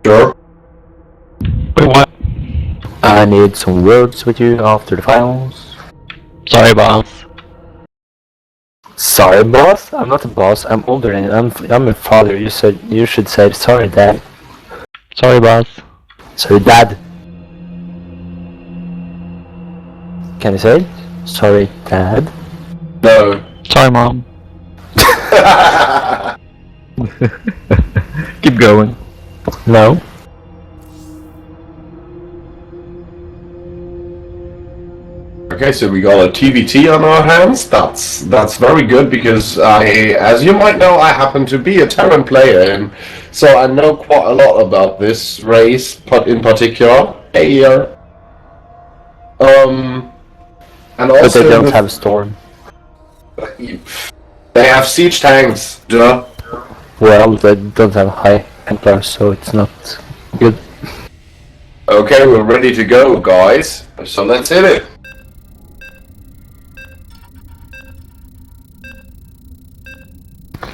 Sure. Wait, what? I need some words with you after the finals. Sorry, boss. Sorry, boss? I'm not a boss. I'm older than you. I'm a father. You should say sorry, dad. Sorry, boss. Sorry, dad. Can you say it? Sorry, dad. No. Sorry, mom. Keep going. No. Okay, so we got a TVT on our hands. That's very good because as you might know, I happen to be a Terran player, and so I know quite a lot about this race, but in particular, and But also they don't have Storm. they have siege tanks, duh. Well, they don't have high Templars, so it's not good. Okay, we're ready to go, guys. So let's hit it.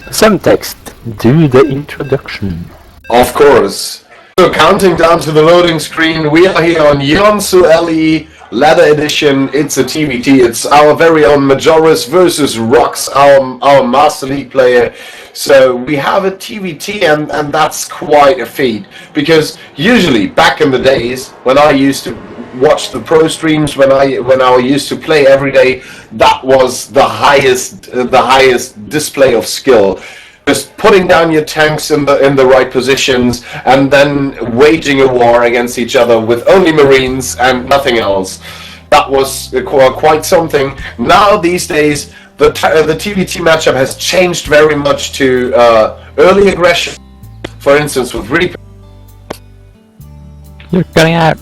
Some text. Do the introduction. Of course. So counting down to the loading screen, we are here on Yonsu LE Ladder Edition. It's a TVT. It's our very own Majoris versus Rox, our Master League player. So we have a TVT, and that's quite a feat. Because usually, back in the days, when I used to watch the pro streams, when I used to play every day, that was the highest display of skill. Just putting down your tanks in the right positions and then waging a war against each other with only Marines and nothing else. That was quite something. Now these days, the TVT matchup has changed very much to early aggression. For instance, with Reaper. You're cutting out.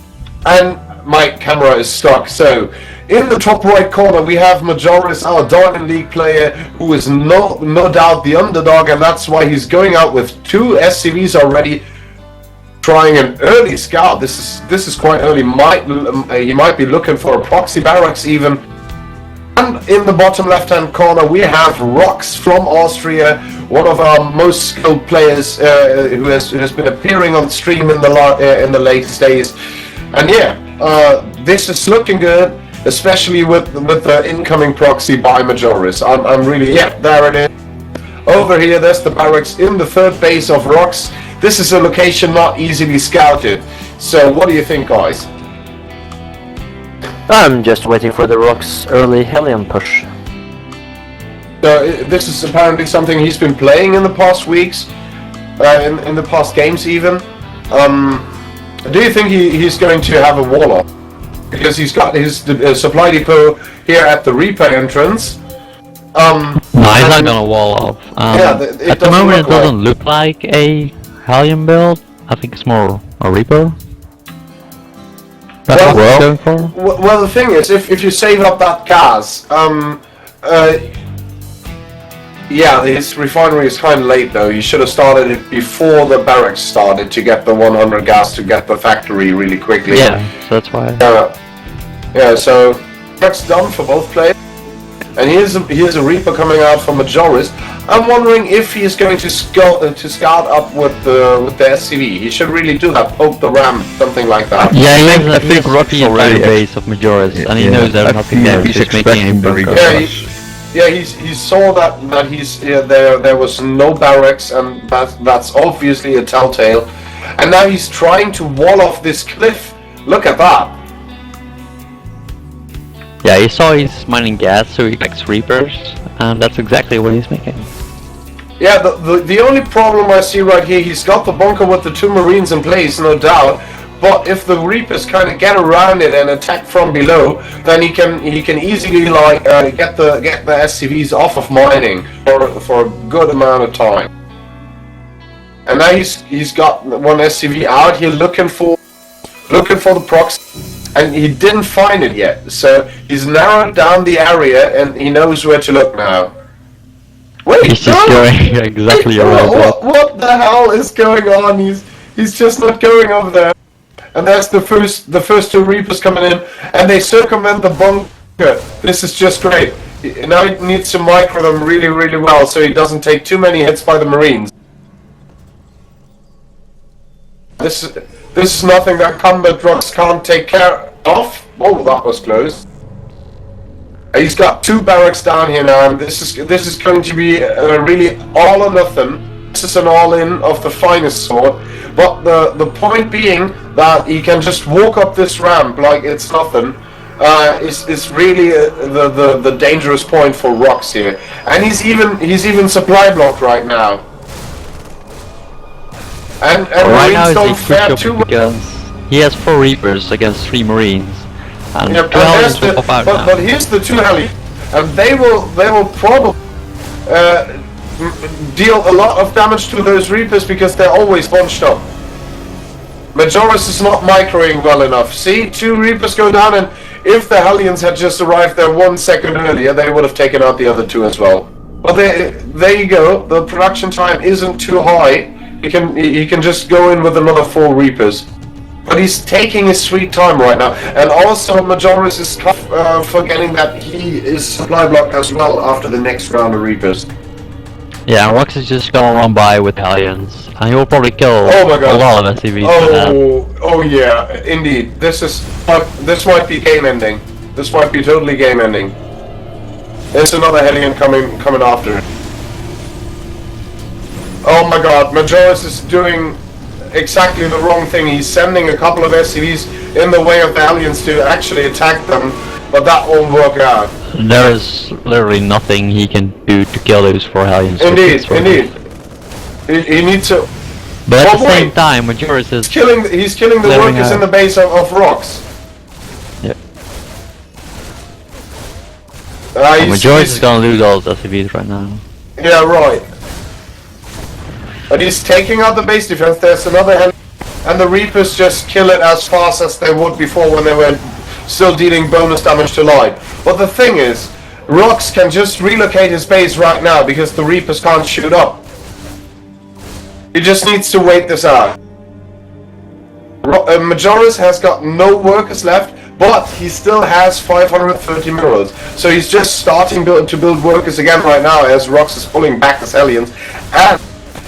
And my camera is stuck. So in the top right corner we have Majoris, our Diamond League player, who is no doubt the underdog, and that's why he's going out with 2 SCVs already, trying an early scout. This is quite early. He might be looking for a proxy barracks even. And in the bottom left hand corner we have Rox from Austria, one of our most skilled players, who has been appearing on stream in the latest days. And yeah, this is looking good, especially with the incoming proxy by Majoris. I'm really, yeah, there it is. Over here, there's the barracks in the third base of Rox. This is a location not easily scouted. So what do you think, guys? I'm just waiting for the Rock's early Hellion push. This is apparently something he's been playing in the past weeks, in the past games even. Do you think he's going to have a wall-off? Because he's got his supply depot here at the Reaper entrance. No, he's not gonna wall off. Yeah, at the moment it doesn't look like a Hellion build. I think it's more a Reaper. That's what we're going for. Well, the thing is, if you save up that gas, yeah, his refinery is kind of late though. You should have started it before the barracks started to get the 100 gas to get the factory really quickly. Yeah, so that's why. Yeah, so that's done for both players. And here's a Reaper coming out from Majoris. I'm wondering if he is going to scout up with the SCV. He should really do that, poke the ram, something like that. Yeah, I think Rocky already base of Majoris, and he knows there's nothing there. He's just making a bunker. Yeah, he saw that there was no barracks, and that's obviously a telltale. And now he's trying to wall off this cliff. Look at that. Yeah, he saw he's mining gas, so he expects Reapers, and that's exactly what he's making. Yeah, the only problem I see right here, he's got the bunker with the 2 Marines in place, no doubt. But if the Reapers kind of get around it and attack from below, then he can easily like get the SCVs off of mining for a good amount of time. And now he's got 1 SCV out here looking for the proxy, and he didn't find it yet. So he's narrowed down the area and he knows where to look now. Wait, he's just going exactly around. What the hell is going on? He's just not going over there. And that's the first 2 Reapers coming in, and they circumvent the bunker. This is just great. Now he needs to micro them really, really well, so he doesn't take too many hits by the Marines. This is nothing that combat Rocks can't take care of. Oh, that was close. He's got 2 barracks down here now, and this is going to be really all or nothing. This is an all-in of the finest sort. But the point being that he can just walk up this ramp like it's nothing. Is really the dangerous point for Rocks here, and he's even supply blocked right now. And right now Marines don't it's fare crucial too well. because he has 4 Reapers against 3 Marines. And Yeah, 2 Hellions will pop out but here's the 2 heli, and they will probably deal a lot of damage to those Reapers because they're always bunched up. Majoris is not microing well enough. See, 2 Reapers go down, and if the Hellions had just arrived there 1 second earlier, they would have taken out the other 2 as well. But there you go. The production time isn't too high. He can just go in with another 4 Reapers. But he's taking his sweet time right now. And also Majoris is forgetting that he is supply blocked as well after the next round of Reapers. Yeah, Rocks is just gonna run by with Hellions, and he will probably kill Oh my God. a lot of SCVs for that. Oh yeah, indeed. This might be game ending. This might be totally game ending. There's another Hellion coming after it. Oh my God, Majoris is doing exactly the wrong thing. He's sending a couple of SCVs in the way of the Hellions to actually attack them, but that won't work out. There is literally nothing he can do to kill those 4 Hellions. Indeed. He needs to. But at Oh, the same wait. time, Majoris is He's killing the clearing workers out. in the base of Rocks. Yeah. He's- Majoris he's- is gonna lose all his SCVs right now. Yeah, right. But he's taking out the base defense. There's another heli, and the Reapers just kill it as fast as they would before when they were still dealing bonus damage to light. But the thing is, Rocks can just relocate his base right now because the Reapers can't shoot up. He just needs to wait this out. Majoris has got no workers left, but he still has 530 minerals. So he's just starting to build workers again right now as Rocks is pulling back his Hellions. And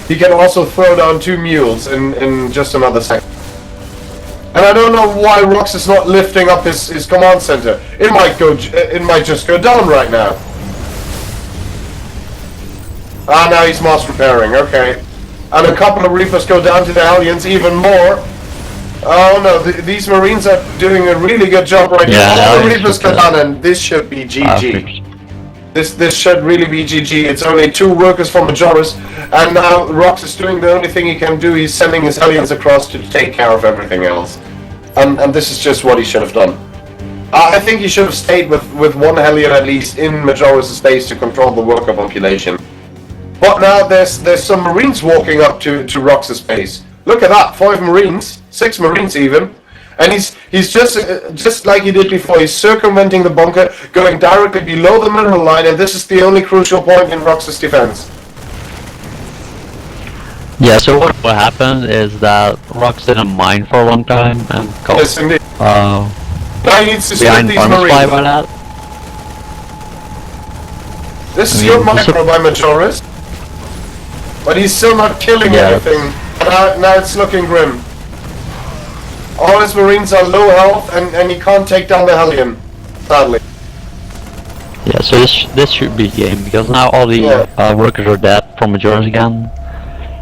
he can also throw down 2 mules in just another second. And I don't know why Rocks is not lifting up his command center. It might just go down right now. Ah, now he's mass repairing, okay. And a couple of Reapers go down to the Hellions, even more. Oh no, these Marines are doing a really good job right Yeah, now. All the Hellions Reapers go should down, and this should be GG. Perfect. This should really be GG. It's only 2 workers from Majoris, and now Rocks is doing the only thing he can do. He's sending his Hellions across to take care of everything else. And this is just what he should have done. I think he should have stayed with 1 Hellion at least in Majoris' base to control the worker population. But now there's some Marines walking up to Rocks' base. Look at that, 5 Marines, 6 Marines even. And he's just like he did before. He's circumventing the bunker, going directly below the mineral line, and this is the only crucial point in Rocks' defense. Yeah, so what happened is that Rocks didn't mine for a long time and got Yes, indeed. Now he needs to split behind these farm supply Marines. by that. This is I mean, good micro by Majoris, but he's still not killing Yeah, anything. Now it's looking grim. All his Marines are low health, and he can't take down the Hellion, sadly. Yeah, so this should be a game because now all the workers are dead from Majoris again.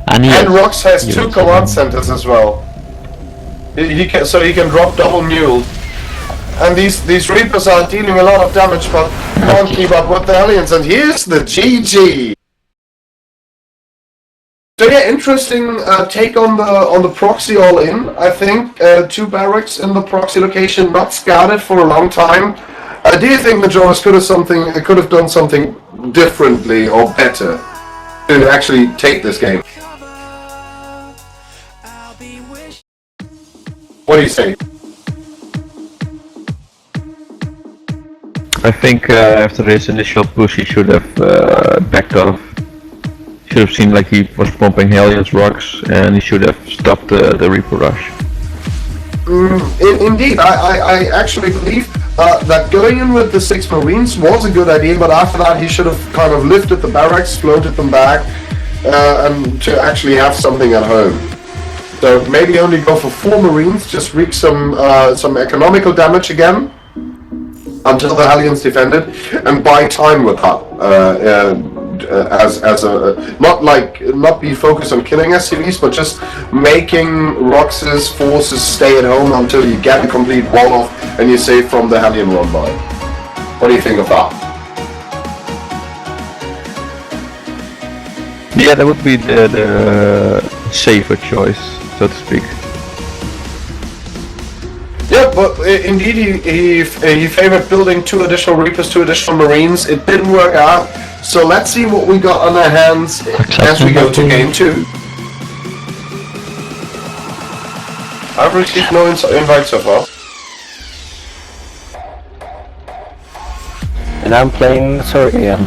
And Rocks has 2 units command again. centers as well. He can drop double mule. And these Reapers are dealing a lot of damage, but can't keep up with the Hellions. And here's the GG. So yeah, interesting take on the proxy all in. I think 2 barracks in the proxy location, not scouted for a long time. Do you think Majoris could have done something differently or better to actually take this game? What do you say? I think after his initial push he should have backed off. Should have seen like he was pumping Hellions rocks and he should have stopped the Reaper rush. Indeed, I actually believe that going in with the 6 Marines was a good idea, but after that he should have kind of lifted the barracks, floated them back, and to actually have something at home. So maybe only go for 4 Marines, just wreak some economical damage again until the Hellions defended, and buy time with that. As a not be focused on killing SCVs, but just making Rox's forces stay at home until you get a complete wall off and you're safe from the Hellion run by. What do you think of that? Yeah, that would be the safer choice, so to speak. Yeah, but indeed he favored building 2 additional Reapers, 2 additional Marines. It didn't work out, so let's see what we got on our hands as we go to game 2. I've received no invite so far. And I'm playing Sorry again.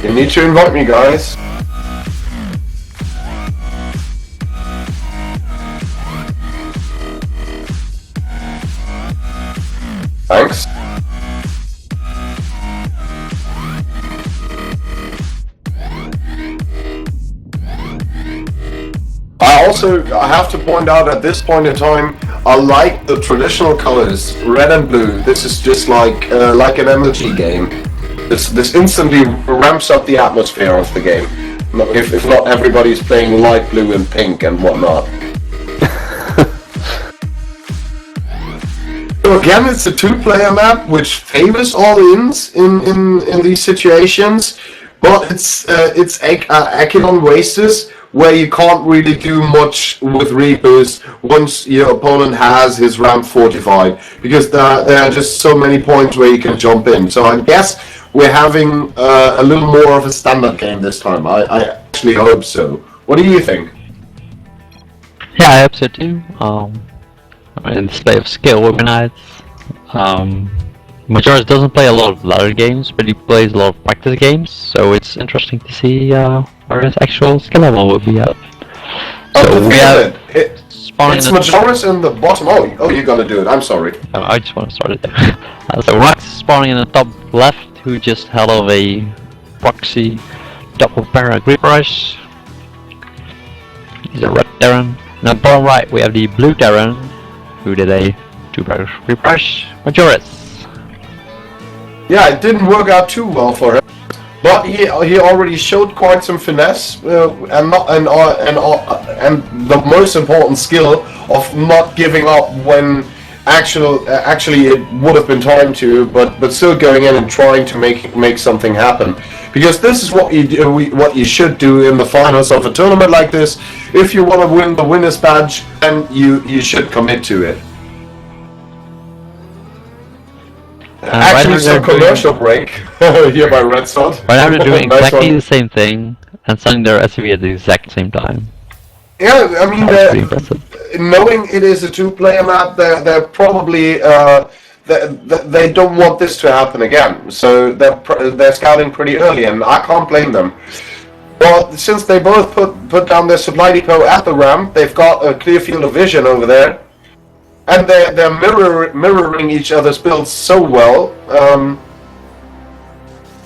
You need to invite me, guys. Thanks. I have to point out at this point in time, I like the traditional colors, red and blue. This is just like an MLG game. This instantly ramps up the atmosphere of the game. If not everybody's playing light blue and pink and whatnot. So again, it's a 2-player map which favors all-ins in these situations, but it's Echelon Wastes, where you can't really do much with Reapers once your opponent has his ramp fortified, because there are just so many points where you can jump in. So I guess we're having a little more of a standard game this time. I actually hope so. What do you think? Yeah, I hope so too. I mean, display of skill would be nice. Majoris doesn't play a lot of ladder games, but he plays a lot of practice games, so it's interesting to see where his actual skill level will be at. So we have it's Majoris in the bottom. Oh, you're gonna do it. I'm sorry. I just want to start it there. So Rox is spawning in the top left, who just held off a proxy double para grip rush. He's a red Terran. Now bottom right we have the blue Terran, who did a 2-para grip rush. Majoris. Yeah, it didn't work out too well for him, but he already showed quite some finesse and the most important skill of not giving up when actually it would have been time to, but still going in and trying to make something happen. Because this is what you should do in the finals of a tournament like this. If you want to win the winner's badge, then you should commit to it. Actually, some commercial break here by Redstone. Right now they're doing Nice exactly one. the same thing and sending their SUV at the exact same time. Yeah, I mean, That's pretty impressive. knowing it is a 2-player map, they're probably they don't want this to happen again. So they're scouting pretty early, and I can't blame them. Well, since they both put down their supply depot at the ramp, they've got a clear field of vision over there. And they're mirroring each other's builds so well.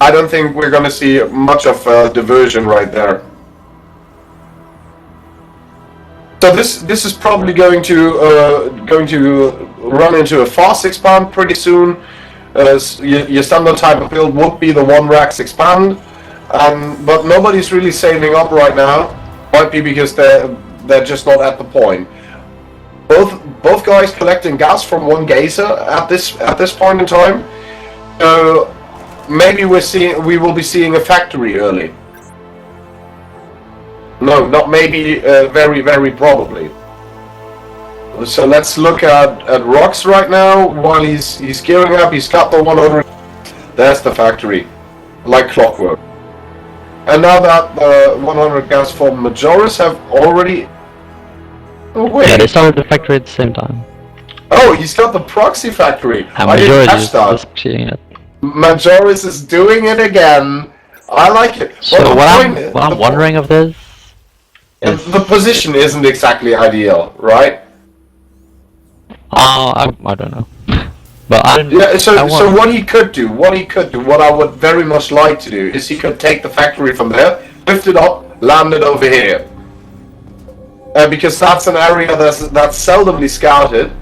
I don't think we're going to see much of a diversion right there. So this is probably going to run into a fast expand pretty soon. Your standard type of build would be the 1-Rax expand, but nobody's really saving up right now. Might be because they're just not at the point. Both guys collecting gas from 1 geyser at this point in time. So maybe we will be seeing a factory early. No, not maybe. Very, very probably. So let's look at Rox right now. While he's gearing up, he's got the 100. There's the factory, like clockwork. And now that the 100 gas from Majoris have already. Oh wait. Yeah, they started the factory at the same time. Oh, he's got the proxy factory. And I didn't Majoris catch is that. just seeing it. Majoris is doing it again. I like it. So Well, what I'm wondering of this is the position isn't exactly ideal, right? I don't know. But I don't. Yeah, so I so want, what he could do, what I would very much like to do, is he could take the factory from there, lift it up, land it over here, because that's an area that's seldomly scouted.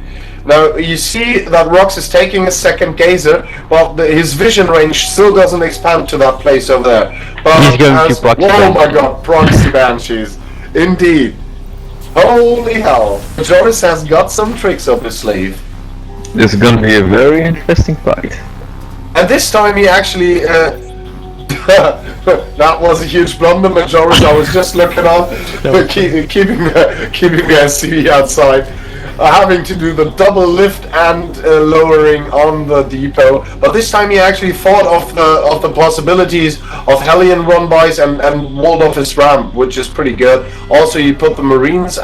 Now you see that Rox is taking a second gazer, but his vision range still doesn't expand to that place over there. But He's going to proxy oh my Banshee. god, proxy banshees, indeed. Holy hell, Joris has got some tricks up his sleeve. This is gonna be a very interesting fight. And this time he actually, that was a huge blunder, Majoris. I was just looking on, keeping the SCV outside, having to do the double lift and lowering on the depot. But this time he actually thought of the possibilities of Hellion run-bys and walled off his ramp, which is pretty good. Also, you put the Marines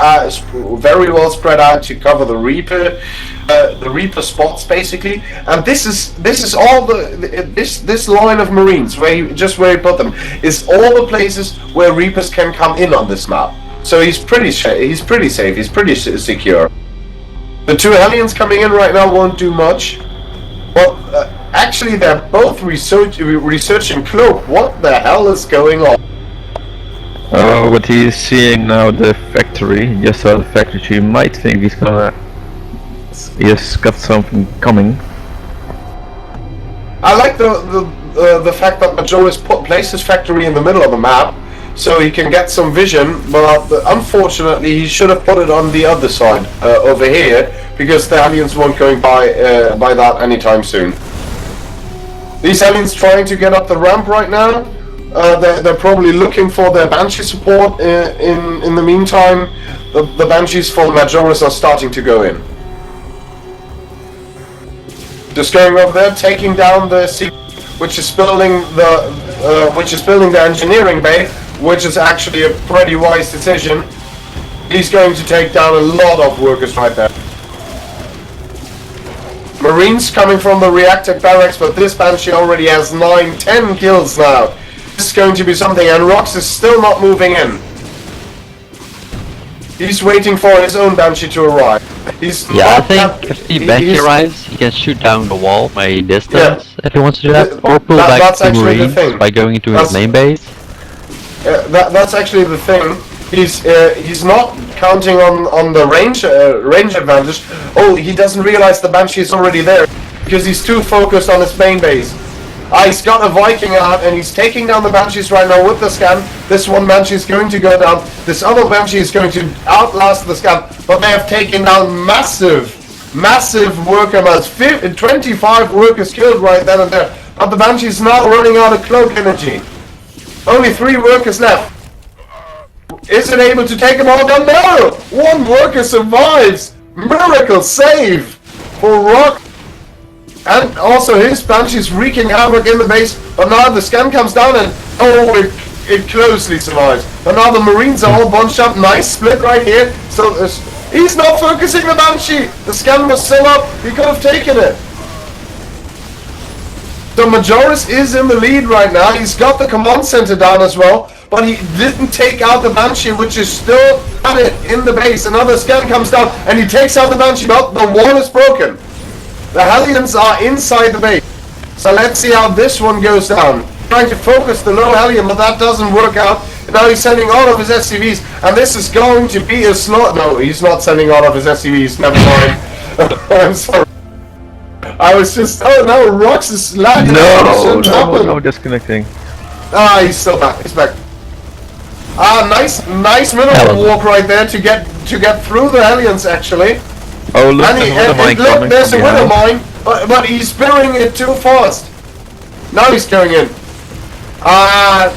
very well spread out to cover the Reaper. The Reaper spots basically, and this is all this line of Marines where he put them is all the places where Reapers can come in on this map. So he's pretty safe. He's pretty secure. The two Hellions coming in right now won't do much. Well, actually, they're both researching Cloak. What the hell is going on? Oh, but he's seeing now the factory. He just saw the factory. So you might think he's gonna. He has got something coming. I like the fact that Majoris placed his factory in the middle of the map, so he can get some vision. But unfortunately, he should have put it on the other side over here, because the aliens won't going by that anytime soon. These aliens trying to get up the ramp right now. They're probably looking for their Banshee support. In the meantime, the Banshees for Majoris are starting to go in. Just going over there, taking down the C, which is building the engineering bay, which is actually a pretty wise decision. He's going to take down a lot of workers right there. Marines coming from the reactor barracks, but this Banshee already has 9-10 kills now. This is going to be something, and Rox is still not moving in. He's waiting for his own Banshee to arrive. I think if the Banshee arrives, he can shoot down the wall by a distance if he wants to do that, or pull back the Marines by going into his main base. That's actually the thing. He's not counting on the range advantage. Oh, he doesn't realize the Banshee is already there because he's too focused on his main base. He's got a Viking out and he's taking down the Banshees right now with the scan. This one Banshee is going to go down. This other Banshee is going to outlast the scan, but they have taken down massive worker amounts. 25 workers killed right then and there. But the Banshee is now running out of cloak energy. Only 3 workers left. Is it able to take them all down? No! 1 worker survives! Miracle save for Rock. And also his Banshee's wreaking havoc in the base, but now the scan comes down and it closely survives. And now the Marines are all bunched up, nice split right here. So he's not focusing the Banshee. The scan was still up, he could have taken it. So Majoris is in the lead right now. He's got the command center down as well, but he didn't take out the Banshee, which is still at it in the base. Another scan comes down and he takes out the Banshee, but the wall is broken. The Hellions are inside the base. So let's see how this one goes down. Trying to focus the low Hellion, but that doesn't work out. Now he's sending all of his SCVs, and this is going to be a slow... No, he's not sending all of his SCVs, never mind. I'm sorry. I was just... Oh no, Rox is lagging. No, disconnecting. He's still back, he's back. Nice middle walk right there to get through the Hellions actually. Oh, look, look, there's a winter mine, but he's burying it too fast. Now he's going in.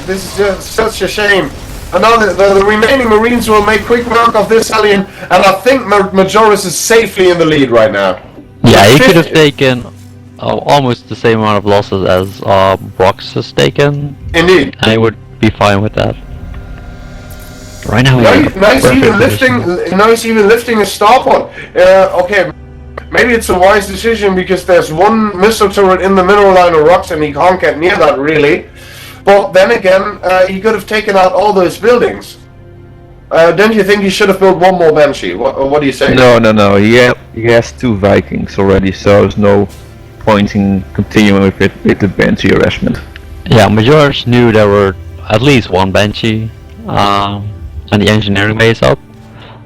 This is just such a shame. And now the remaining Marines will make quick work of this Hellion, and I think Majoris is safely in the lead right now. Yeah, he could have taken almost the same amount of losses as Rox has taken. Indeed. And he would be fine with that. Right now, he's even lifting a star pod. Okay, maybe it's a wise decision because there's 1 missile turret in the middle line of Rox and he can't get near that really. But then again, he could have taken out all those buildings. Don't you think he should have built one more Banshee? What do you say? No. He has 2 Vikings already, so there's no point in continuing with the Banshee harassment. Yeah, Majors knew there were at least 1 Banshee, and the engineering base up.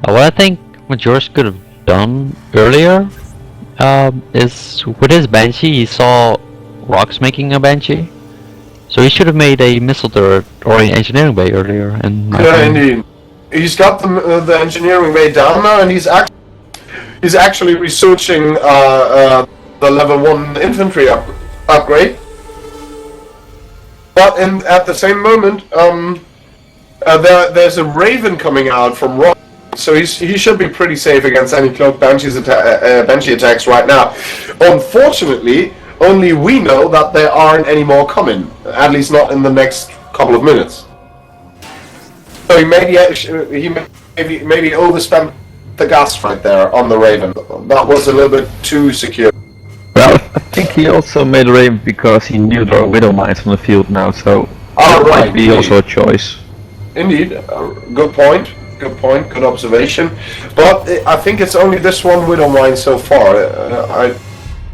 What I think Majors could have done earlier is with his Banshee, he saw Rocks making a Banshee, so he should have made a missile turret or an engineering bay earlier. And Yeah, indeed. He's got the engineering bay down now, and he's actually researching the level 1 infantry upgrade. But at the same moment, there's a Raven coming out from Rock, so he should be pretty safe against any cloaked Banshee attacks right now. Unfortunately, only we know that there aren't any more coming, at least not in the next couple of minutes. So he maybe overspent the gas right there on the Raven. That was a little bit too secure. Well, I think he also made a Raven because he knew there were Widow Mines on the field now, so Oh, that right, might be also a choice. Indeed, good point, good observation. But I think it's only this one Widow Mine so far.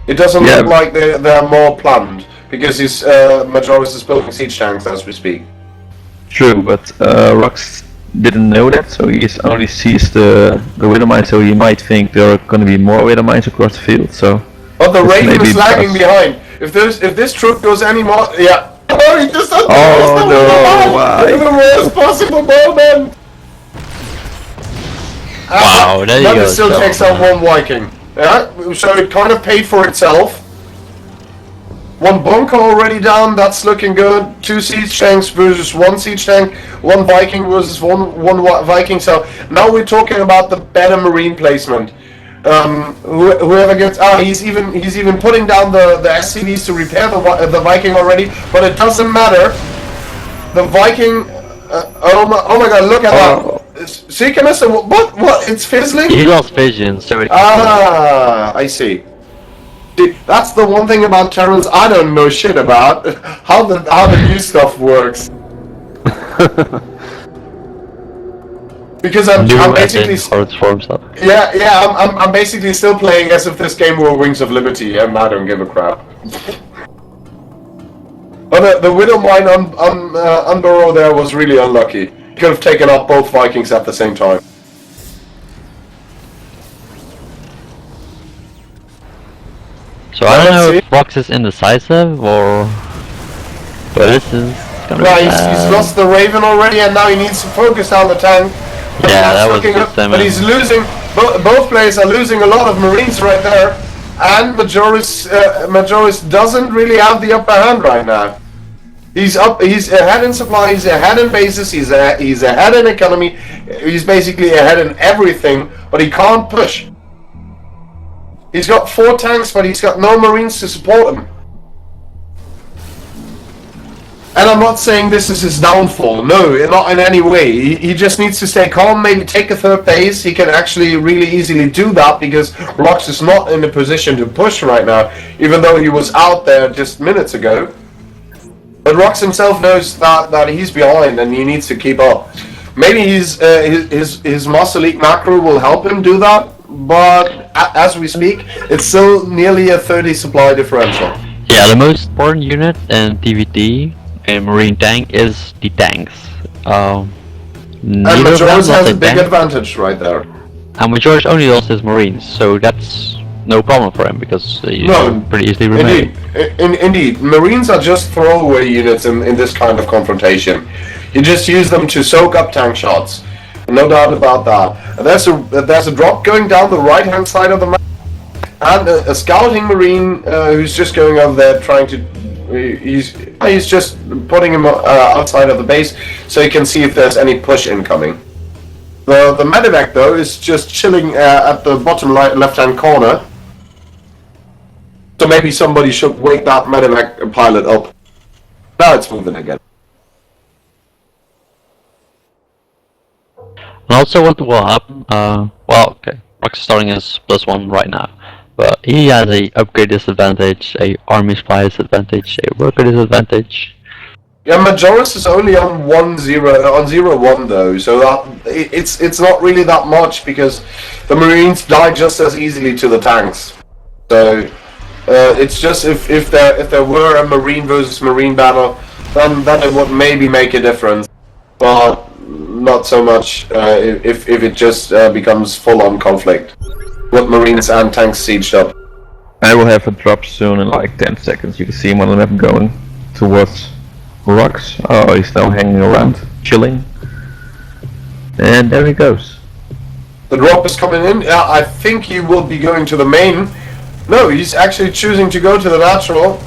It doesn't look like there are more planned, because his Majoris is building siege tanks as we speak. True, but Rux didn't know that, so he only sees the Widow Mine, so he might think there are going to be more Widow Mines across the field, so... But the Raven maybe is lagging behind. If this troop goes any more... Yeah. Oh, he just... Oh, no, why? In the worst possible moment! Wow, there you But go. it still so- takes out 1 Viking. Yeah, so it kind of paid for itself. 1 bunker already down, that's looking good. 2 siege tanks versus 1 siege tank. 1 Viking versus one Viking. So now we're talking about the better marine placement. Whoever gets he's even putting down the SCVs to repair the Viking already, but it doesn't matter. The Viking. Oh my God! Look at that. See, Canessa, what? It's fizzling. He lost vision, so it I see. That's the one thing about Terrans I don't know shit about. How the new stuff works. Because I'm basically forms up. I'm basically still playing as if this game were Wings of Liberty, and I don't give a crap. But the Widow Mine on Burrow there was really unlucky. Could have taken out both Vikings at the same time. So I don't know if Rox is indecisive or... But this is gonna be He's lost the Raven already, and now he needs to focus on the tank. Yeah, that was looking good up, damage. but he's losing. Both players are losing a lot of Marines right there, and Majoris doesn't really have the upper hand right now. He's ahead in supply, he's ahead in bases, he's ahead in economy, he's basically ahead in everything, but he can't push. He's got 4 tanks, but he's got no Marines to support him. And I'm not saying this is his downfall, no, not in any way. He just needs to stay calm, maybe take a 3rd base. He can actually really easily do that because Rox is not in a position to push right now, even though he was out there just minutes ago. But Rox himself knows that he's behind and he needs to keep up. Maybe his Master League macro will help him do that, but as we speak, it's still nearly a 30 supply differential. Yeah, the most important unit in TVT, a marine tank, is the tanks. And Majoris has a big advantage right there. And Majoris only lost his marines, so that's no problem for him because you can pretty easily remain. Indeed, Marines are just throwaway units in this kind of confrontation. You just use them to soak up tank shots, no doubt about that. There's a drop going down the right hand side of the map, and a scouting Marine who's just going over there trying to. He's just putting him outside of the base so he can see if there's any push incoming. The medevac though is just chilling at the bottom left hand corner. So maybe somebody should wake that medevac pilot up. Now it's moving again. And also what will happen, well, okay, Rox is starting as +1 right now, but he has a upgrade disadvantage, a army supply disadvantage, a worker disadvantage. Yeah, Majoris is only on 0-1 though, so that it's not really that much because the Marines die just as easily to the tanks. So it's just if there were a Marine versus Marine battle, then it would maybe make a difference, but not so much if it just becomes full-on conflict with Marines and tanks sieged up. I will have a drop soon in like 10 seconds. You can see him on the map going towards rocks. Oh, he's now hanging around, chilling. And there he goes. The drop is coming in. Yeah, I think he will be going to the main. No, he's actually choosing to go to the natural.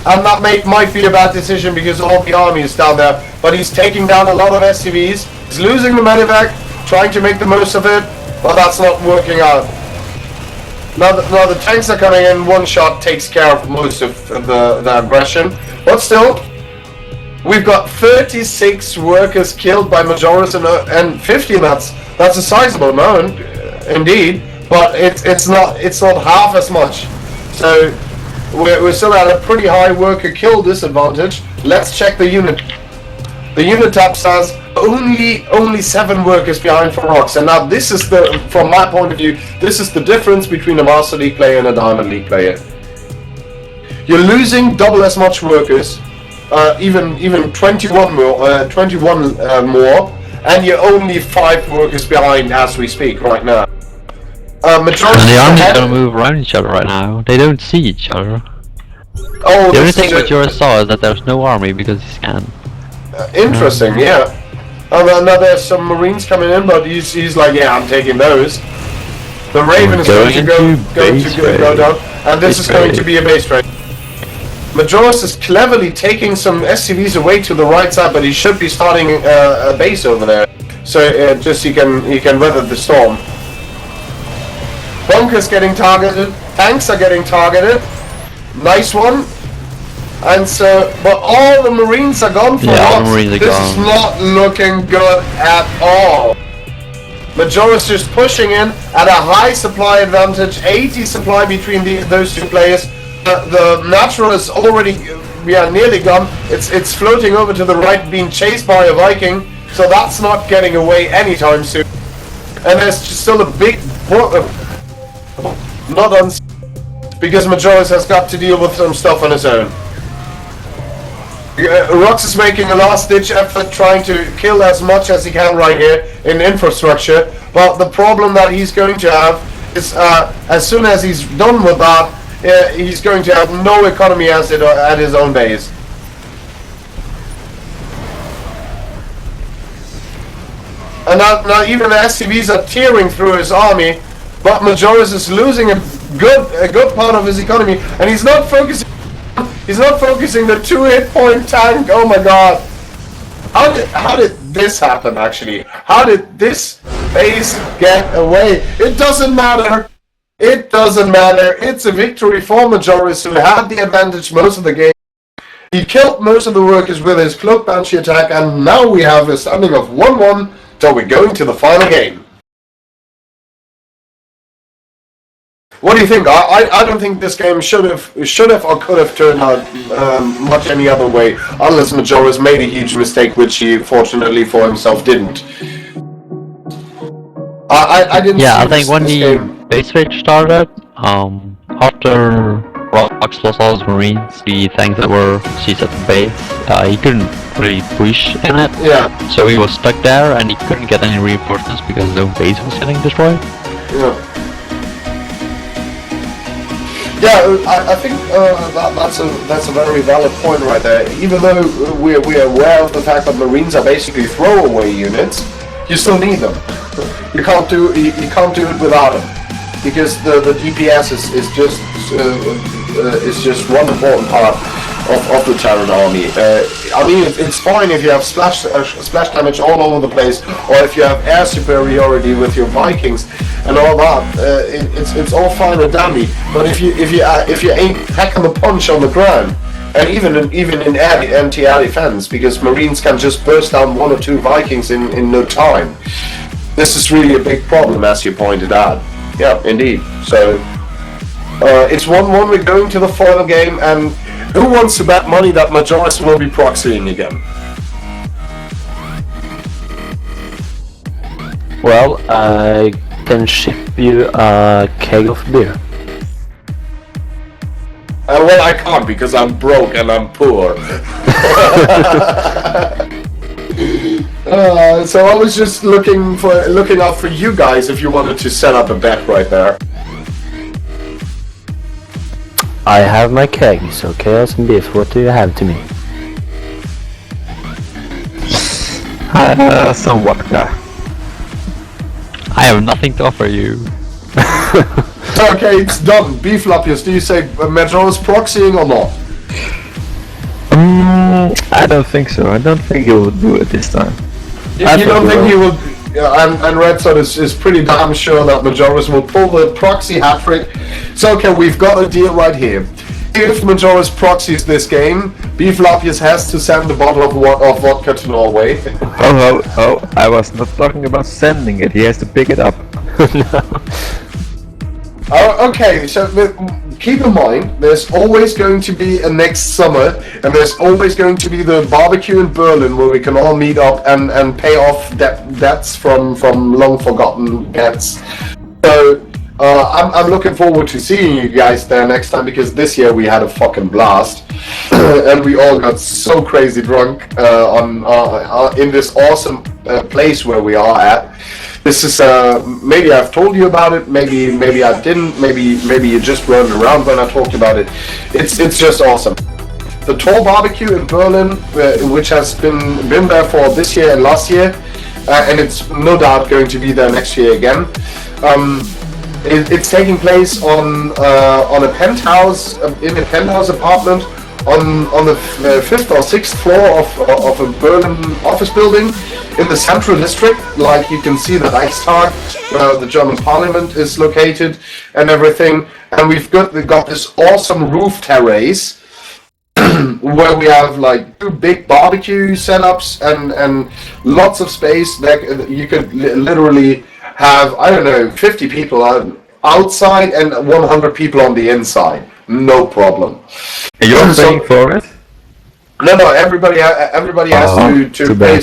And that might be a bad decision because all the army is down there. But he's taking down a lot of SCVs. He's losing the medevac, trying to make the most of it, but that's not working out. Now the tanks are coming in, one shot takes care of most of the aggression. But still, we've got 36 workers killed by Majoris and 50. That's a sizable amount, indeed. But it's not half as much. So we're still at a pretty high worker kill disadvantage. Let's check the unit. The unit tab says only 7 workers behind for rocks, and now this is from my point of view, this is the difference between a Master League player and a Diamond League player. You're losing double as much workers, even 21 more, and you're only 5 workers behind as we speak right now. Majority And the army's ahead. gonna move around each other right now. They don't see each other. Oh, The only this thing is Majoris saw is that there's no army because he's scanned. interesting, yeah. Now there's some Marines coming in, but he's like, yeah, I'm taking those. The Raven is going to go down, and this is going to be a base raid. Majoris is cleverly taking some SCVs away to the right side, but he should be starting a base over there, so just he can weather the storm. Bunkers getting targeted, tanks are getting targeted. Nice one. And so, but all the Marines are gone for all the rocks. Marines are This gone. is not looking good at all. Majoris just pushing in at a high supply advantage, 80 supply between those two players. The natural is already nearly gone. It's floating over to the right, being chased by a Viking, so that's not getting away anytime soon. And there's still a big not on because Majoris has got to deal with some stuff on his own. Rox is making a last-ditch effort trying to kill as much as he can right here in infrastructure, but the problem that he's going to have is as soon as he's done with that, he's going to have no economy asset at his own base. And now even the SCVs are tearing through his army, but Majoris is losing a good part of his economy, and he's not focusing. He's not focusing the 2 hit point tank. Oh my god! How did this happen? Actually, how did this base get away? It doesn't matter. It doesn't matter. It's a victory for Majoris, who had the advantage most of the game. He killed most of the workers with his cloak banshee attack, and now we have a standing of 1-1. So we're going to the final game. What do you think? I don't think this game should have or could have turned out much any other way, unless Majoris made a huge mistake, which he fortunately for himself didn't. I didn't. Yeah, see I think when this the game. base raid started, after Rox lost all his Marines, the things that were seized at the base, he couldn't really push in it. Yeah. So he was stuck there and he couldn't get any reinforcements because his own base was getting destroyed. Yeah. Yeah, I think that's a very valid point right there. Even though we're aware of the fact that Marines are basically throwaway units, you still need them. You can't do it without them, because the DPS is just one important part of the Terran army. I mean, it's fine if you have splash damage all over the place, or if you have air superiority with your Vikings and all that. It's all fine and dandy. But if you ain't packing the punch on the ground, and even in anti-air defense, because Marines can just burst down 1 or 2 Vikings in no time. This is really a big problem, as you pointed out. Yeah, indeed. So it's 1-1. We're going to the final game, and Who wants to bet money that Majoris will be proxying again? Well, I can ship you a keg of beer. Well, I can't because I'm broke and I'm poor. So I was just looking out for you guys if you wanted to set up a bet right there. I have my keg, so Chaos and Beef, what do you have to me? Some vodka. I have nothing to offer you. Okay, it's done. Beef Lappius, do you say Majoris proxying or not? I don't think so. I don't think he will do it this time. You don't think he will? And Red Sun is pretty damn sure that Majoris will pull the proxy hat trick. So okay, we've got a deal right here. If Majoris proxies this game, Beef Lappius has to send a bottle of vodka to Norway. Oh, I was not talking about sending it. He has to pick it up. Oh, okay, so keep in mind, there's always going to be a next summer, and there's always going to be the barbecue in Berlin where we can all meet up and pay off debts from long forgotten debts. So I'm looking forward to seeing you guys there next time, because this year we had a fucking blast, and we all got so crazy drunk in this awesome place where we are at. This is maybe I've told you about it, maybe I didn't, maybe you just weren't around when I talked about it. It's just awesome. The TAW barbecue in Berlin, which has been there for this year and last year, and it's no doubt going to be there next year again. It's taking place on a penthouse, in a penthouse apartment on the 5th or 6th floor of a Berlin office building in the central district. Like, you can see the Reichstag, where the German parliament is located and everything. And we've got this awesome roof terrace where we have like 2 big barbecue setups and lots of space. That you could literally have, I don't know, 50 people outside and 100 people on the inside. No problem. And you're paying for it? No. Everybody has to pay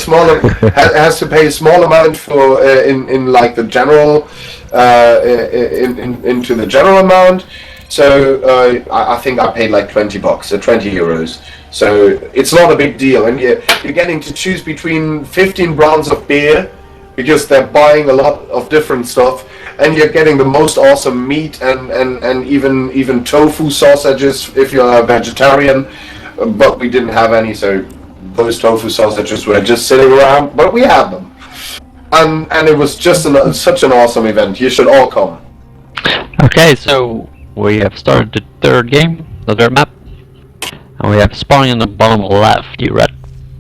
has to pay a small amount for in like the general into the general amount. So I think I paid like $20 or 20 euros. So it's not a big deal, and you're getting to choose between 15 brands of beer, because they're buying a lot of different stuff, and you're getting the most awesome meat and even tofu sausages if you're a vegetarian. But we didn't have any, so those tofu sausages were just sitting around, but we had them. And it was just such an awesome event. You should all come. Okay, so we have started the third game, the third map, and we have spawning in the bottom left. You read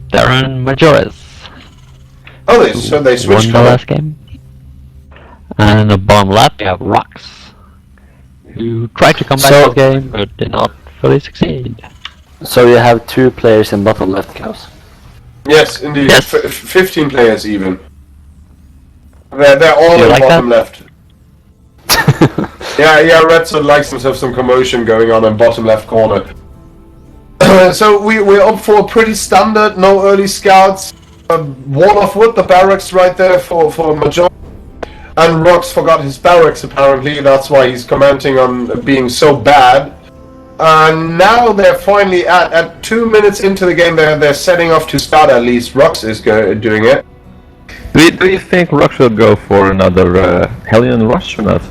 Darren Majoris. Oh, they switched won the last game. And in the bottom left, you have Rocks, who tried to come back to the game but did not fully succeed. So you have 2 players in bottom left, Chaos? Yes, indeed. Yes. 15 players even. They're all in like bottom that? left. Yeah, Redson likes to have some commotion going on in bottom left corner. So we're up for a pretty standard, no early scouts. Wall of wood, the barracks right there for Major. And Rocks forgot his barracks apparently, that's why he's commenting on being so bad. And now they're finally at 2 minutes into the game, they're setting off to start. At least Rocks is doing it. Do you think Rocks will go for another Hellion Rush or not?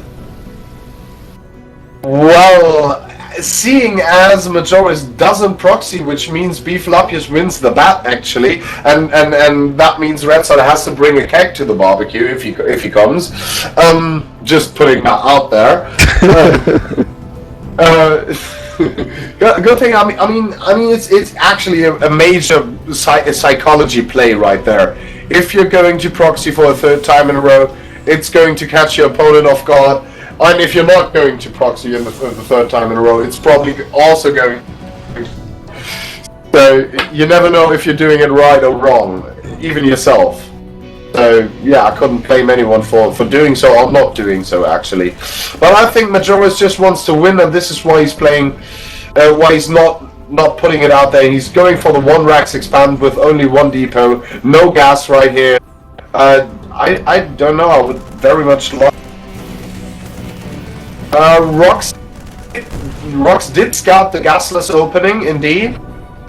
Well, seeing as Majoris doesn't proxy, which means Beef Lappius wins the bat actually, and that means Red Sun has to bring a keg to the barbecue if he comes. Just putting that out there. Good thing. I mean, it's actually a major psychology play right there. If you're going to proxy for a 3rd time in a row, it's going to catch your opponent off guard. And if you're not going to proxy in the 3rd time in a row, it's probably also going. So you never know if you're doing it right or wrong, even yourself. So yeah, I couldn't blame anyone for doing so or not doing so actually. But I think Majoris just wants to win, and this is why he's playing. Why he's not not putting it out there. He's going for the 1 Rex expand with only 1 depot, no gas right here. I don't know. I would very much like. Rox did scout the gasless opening, indeed.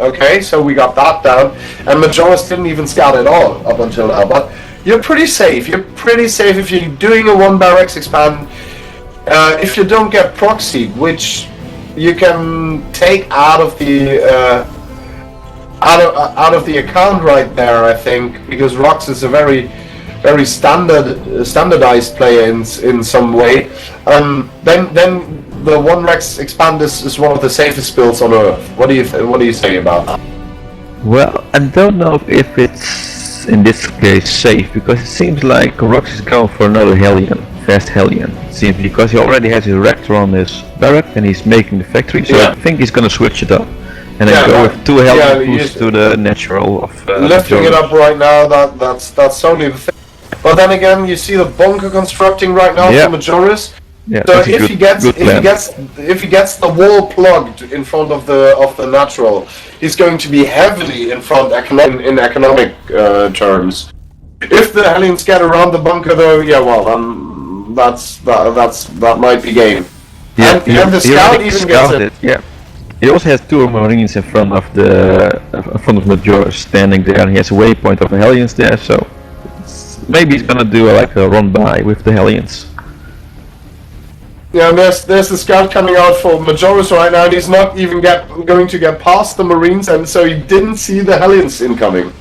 Okay, so we got that down, and Majoris didn't even scout at all up until now. But you're pretty safe. You're pretty safe if you're doing a 1 barracks expand. If you don't get proxied, which you can take out of the out of the account right there, I think, because Rox is a very standardized player in some way. Then the 1 Rex expand is one of the safest builds on Earth. What do you say about that? Well, I don't know if it's in this case safe, because it seems like Rox is going for another Hellion, fast Hellion. It seems because he already has his Rector on his barrack and he's making the factory, so I think he's gonna switch it up. And then go with 2 Hellion boosts to the natural of lifting it up right now. That's only the thing. But then again, you see the bunker constructing right now for Majoris. Yeah, so if he gets the wall plugged in front of the natural, he's going to be heavily in front in economic terms. If the Hellions get around the bunker, though, that might be game. Yeah, and the scout even gets it. Yeah. He also has 2 Marines in front of Majoris standing there, and he has a waypoint of the Hellions there, so maybe he's gonna do like a run by with the Hellions. Yeah, and there's the scout coming out for Majoris right now, and he's not even going to get past the Marines, and so he didn't see the Hellions incoming.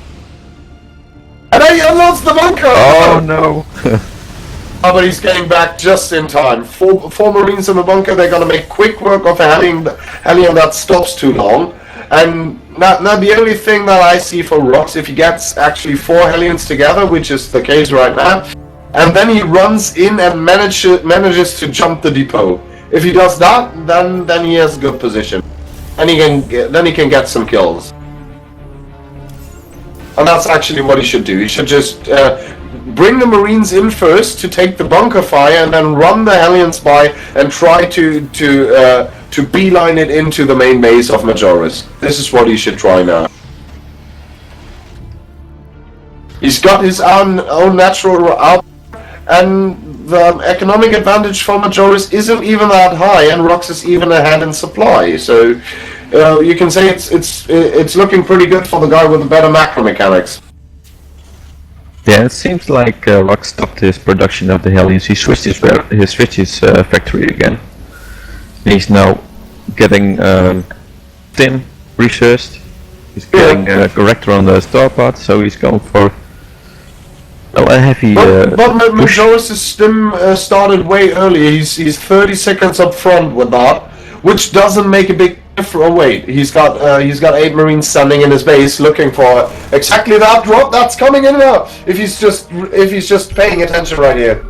And then he unloads the bunker! Oh no! But he's getting back just in time. Four Marines in the bunker, they're gonna make quick work of a Hellion that stops too long. And now the only thing that I see for Rox, if he gets actually 4 Hellions together, which is the case right now, and then he runs in and manages to jump the depot. If he does that, then he has a good position, and he can get some kills. And that's actually what he should do. He should just bring the Marines in first to take the bunker fire, and then run the Hellions by and try to beeline it into the main base of Majoris. This is what he should try now. He's got his own natural route, and the economic advantage for Majoris isn't even that high, and Rox is even ahead in supply. So you can say it's looking pretty good for the guy with the better macro mechanics. Yeah, it seems like Rox stopped his production of the Hellions. He switched his factory again. He's now getting Tim researched. He's getting a corrector on the star part, so he's going for a heavy But Majoris' stim started way early. He's 30 seconds up front with that, which doesn't make a big difference. Oh wait, he's got 8 Marines standing in his base looking for exactly that drop that's coming in now. If he's just paying attention right here,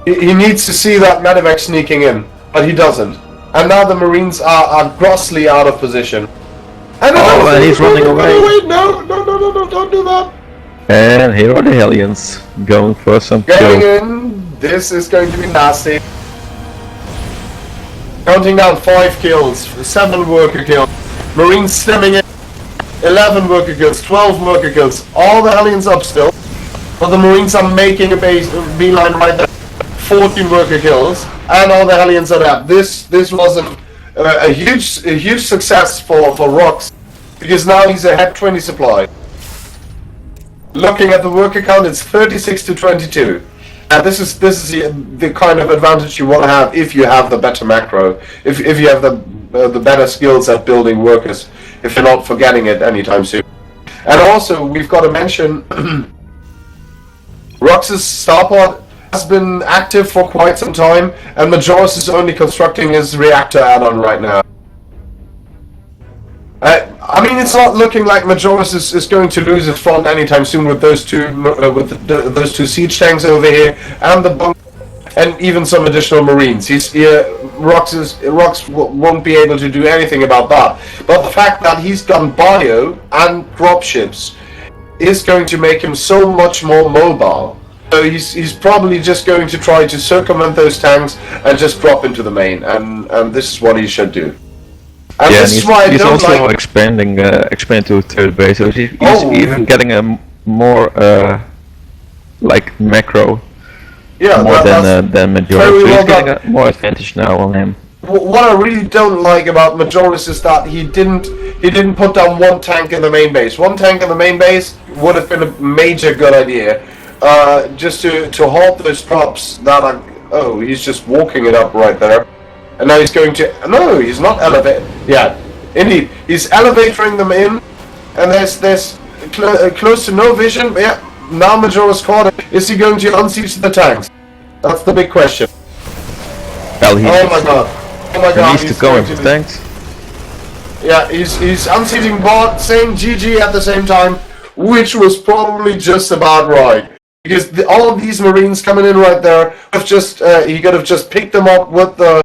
he needs to see that medevac sneaking in, but he doesn't. And now the Marines are grossly out of position. And he's running away. Wait, no, don't do that. And here are the Hellions going for some Getting kill. in. This is going to be nasty. Counting down 5 kills, 7 worker kills. Marines stemming in. 11 worker kills, 12 worker kills. All the Hellions up still. But the Marines are making a beeline right there. 14 worker kills. And all the Hellions are there. This was a huge success for Rox. Because now he's ahead 20 supply. Looking at the worker count, it's 36 to 22. And this is the kind of advantage you want to have if you have the better macro, if you have the better skills at building workers, if you're not forgetting it anytime soon. And also, we've got to mention, Rox's starport has been active for quite some time, and Majoris is only constructing his reactor add-on right now. I mean, it's not looking like Majoris is going to lose his front anytime soon with those two siege tanks over here and the bunker, and even some additional Marines. Rox won't be able to do anything about that. But the fact that he's got bio and dropships is going to make him so much more mobile. So he's probably just going to try to circumvent those tanks and just drop into the main, and this is what he should do. And Yeah, and this is why I he's don't also like. expanding to third base, so he's Oh. even getting a more like macro Yeah, more that's than Majoris. very So well he's getting done. a more advantage now on him. What I really don't like about Majoris is that he didn't put down one tank in the main base. One tank in the main base would have been a major good idea. Just to halt those drops that are. Oh, he's just walking it up right there. And now he's going to. No, he's not elevate. Yeah, indeed, he's elevatoring them in, and there's close to no vision. But yeah, now Majora's caught it. Is he going to unseat the tanks? That's the big question. Well, he Oh my god! Oh my god! needs to he's go going in for to- tanks. Yeah, he's unseating bot, saying GG at the same time, which was probably just about right. Because all of these Marines coming in right there, have just he could have just picked them up with the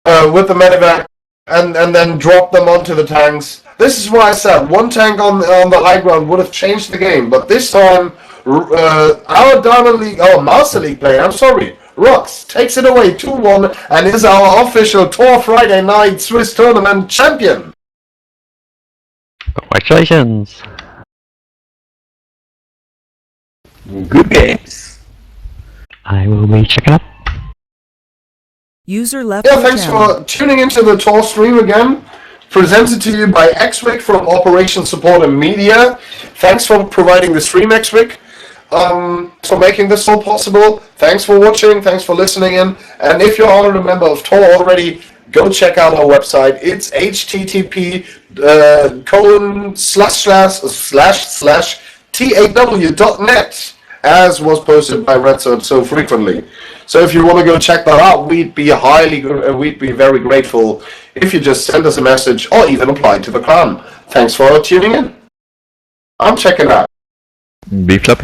medevac and then dropped them onto the tanks. This is why I said one tank on the high ground would have changed the game. But this time, our Diamond League, Master League player, I'm sorry, Rux takes it away 2-1 and is our official TAW Friday Night Swiss Tournament champion. Congratulations! Good games. I will be checking up. User left Yeah, your thanks channel. for tuning into the TAW stream again. Presented to you by XWick from Operation Support and Media. Thanks for providing the stream, XWick. For making this all possible. Thanks for watching. Thanks for listening in. And if you're already a member of TAW already, go check out our website. It's http://taw.net, as was posted by Redstone so frequently. So if you want to go check that out, we'd be very grateful if you just send us a message or even apply to the clan. Thanks for tuning in. I'm checking out. Be flappy.